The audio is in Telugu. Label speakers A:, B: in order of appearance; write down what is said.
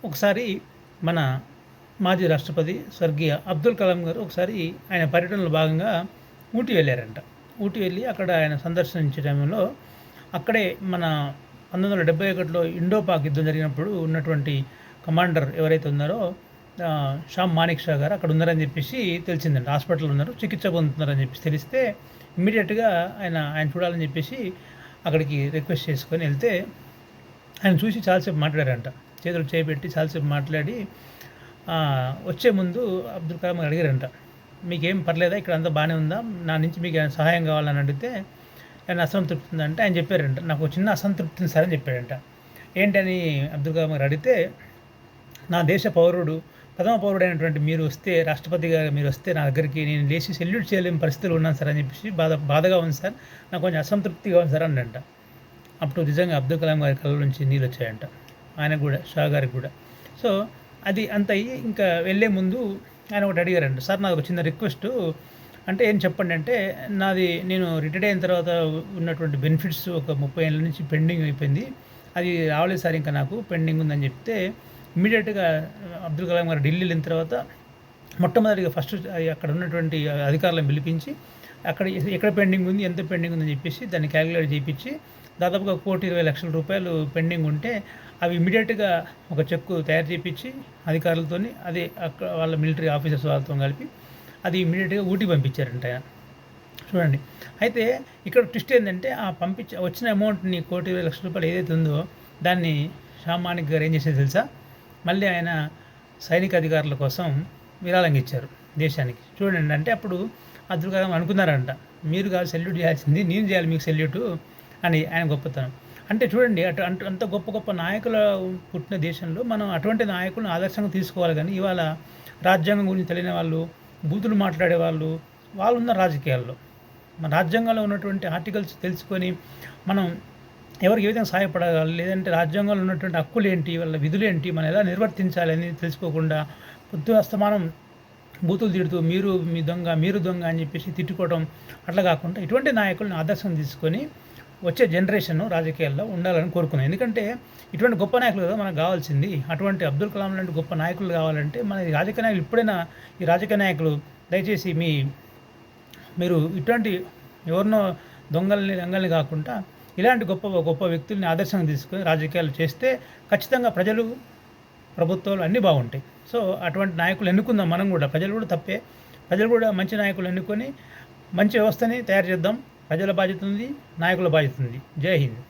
A: ఒకసారి మన మాజీ రాష్ట్రపతి స్వర్గీయ అబ్దుల్ కలాం గారు ఒకసారి ఆయన పర్యటనలో భాగంగా ఊటీ వెళ్ళారంట. ఊటీ వెళ్ళి అక్కడ ఆయన సందర్శించే టైంలో అక్కడే మన 1971లో ఇండో పాక్ యుద్ధం జరిగినప్పుడు ఉన్నటువంటి కమాండర్ ఎవరైతే ఉన్నారో షా మాణిక్ షా గారు అక్కడ ఉన్నారని చెప్పేసి తెలిసిందండి. హాస్పిటల్లో ఉన్నారు, చికిత్స పొందుతున్నారని చెప్పేసి తెలిస్తే ఇమ్మీడియట్గా ఆయన చూడాలని చెప్పేసి అక్కడికి రిక్వెస్ట్ చేసుకొని వెళ్తే ఆయన చూసి చాలాసేపు మాట్లాడారంట. చేతులు చేపెట్టి చాలాసేపు మాట్లాడి వచ్చే ముందు అబ్దుల్ కలాం గారు అడిగారంట, మీకేం పర్లేదా, ఇక్కడ అంతా బాగానే ఉందా, నా నుంచి మీకు ఏమైనా సహాయం కావాలని అడిగితే ఆయన అసంతృప్తి ఉందంటే ఆయన చెప్పారంట, నాకు చిన్న అసంతృప్తి ఉంది సార్ అని చెప్పాడంట. ఏంటని అబ్దుల్ కలాం గారు అడిగితే, నా దేశ పౌరుడు, ప్రథమ పౌరుడైనటువంటి మీరు వస్తే, రాష్ట్రపతిగా మీరు వస్తే నా దగ్గరికి నేను లేచి సెల్యూట్ చేయలేని పరిస్థితులు ఉన్నాను సార్ అని చెప్పేసి బాధగా ఉంది సార్, నాకు కొంచెం అసంతృప్తిగా ఉంది సార్ అనంట. అప్పుడు నిజంగా అబ్దుల్ కలాం గారి కళ్ళ నుంచి నీళ్ళు వచ్చాయంట, ఆయనకు కూడా, షా గారికి కూడా. సో అది అంత అయ్యి ఇంకా వెళ్ళే ముందు ఆయన ఒకటి అడిగారంట, సార్ నాకు ఒక చిన్న రిక్వెస్ట్, అంటే ఏం చెప్పండి అంటే, నేను రిటైర్డ్ అయిన తర్వాత ఉన్నటువంటి బెనిఫిట్స్ ఒక 30 ఏళ్ళ నుంచి పెండింగ్ అయిపోయింది, అది రావలేదు సార్, ఇంకా నాకు పెండింగ్ ఉందని చెప్తే ఇమ్మీడియట్గా అబ్దుల్ కలాం గారు ఢిల్లీ వెళ్ళిన తర్వాత మొట్టమొదటిగా ఫస్ట్ అక్కడ ఉన్నటువంటి అధికారులను పిలిపించి అక్కడ ఎక్కడ పెండింగ్ ఉంది, ఎంత పెండింగ్ ఉందని చెప్పేసి దాన్ని క్యాలిక్యులేట్ చేయించి దాదాపుగా ₹1,20,00,000 పెండింగ్ ఉంటే అవి ఇమ్మీడియట్గా ఒక చెక్కు తయారు చేయించి అధికారులతోని, అదే అక్కడ వాళ్ళ మిలిటరీ ఆఫీసర్స్ వాళ్ళతో కలిపి అది ఇమ్మీడియట్గా ఊటీ పంపించారంట ఆయన. చూడండి, అయితే ఇక్కడ ట్విస్ట్ ఏంటంటే వచ్చిన అమౌంట్ని ₹1,20,00,000 ఏదైతే ఉందో దాన్ని షా మాణిక్ గారు ఏం చేసేది తెలుసా, మళ్ళీ ఆయన సైనిక అధికారుల కోసం విరాళంగా ఇచ్చారు దేశానికి. చూడండి, అంటే అప్పుడు అబ్దుల్ కలాం అనుకున్నారంట, మీరు కాదు సెల్యూట్ చేయాల్సింది, నేను చేయాలి మీకు సెల్యూటు అని ఆయన గొప్పతనం. అంటే చూడండి, అంత గొప్ప గొప్ప నాయకుల పుట్టిన దేశంలో మనం అటువంటి నాయకులను ఆదర్శంగా తీసుకోవాలి. కానీ ఇవాళ రాజ్యాంగం గురించి తెలియని వాళ్ళు, బూతులు మాట్లాడే వాళ్ళు ఉన్న రాజకీయాల్లో, మన రాజ్యాంగంలో ఉన్నటువంటి ఆర్టికల్స్ తెలుసుకొని మనం ఎవరికి ఏ విధంగా సహాయపడగలి, లేదంటే రాజ్యాంగంలో ఉన్నటువంటి హక్కులు ఏంటి, వాళ్ళ విధులు ఏంటి, మనం ఎలా నిర్వర్తించాలని తెలుసుకోకుండా పొద్దు అస్తమానం బూతులు తిడుతూ మీరు దొంగ అని చెప్పేసి తిట్టుకోవడం, అట్లా కాకుండా ఇటువంటి నాయకులను ఆదర్శం తీసుకొని వచ్చే జనరేషన్ రాజకీయాల్లో ఉండాలని కోరుకున్నాను. ఎందుకంటే ఇటువంటి గొప్ప నాయకులు కదా మనకు కావాల్సింది. అటువంటి అబ్దుల్ కలాం లాంటి గొప్ప నాయకులు కావాలంటే మన రాజకీయ నాయకులు ఇప్పుడైనా ఈ రాజకీయ నాయకులు దయచేసి మీరు ఇటువంటి ఎవరినో దొంగల్ని కాకుండా ఇలాంటి గొప్ప గొప్ప వ్యక్తుల్ని ఆదర్శంగా తీసుకొని రాజకీయాలు చేస్తే ఖచ్చితంగా ప్రజలు, ప్రభుత్వాలు అన్నీ బాగుంటాయి. సో అటువంటి నాయకులు ఎన్నుకుందాం మనం కూడా. ప్రజలు కూడా తప్పే, ప్రజలు కూడా మంచి నాయకులు ఎన్నుకొని మంచి వ్యవస్థని తయారు చేద్దాం. ప్రజల బాధ్యత ఉంది, నాయకుల బాధ్యత ఉంది. జై హింద్.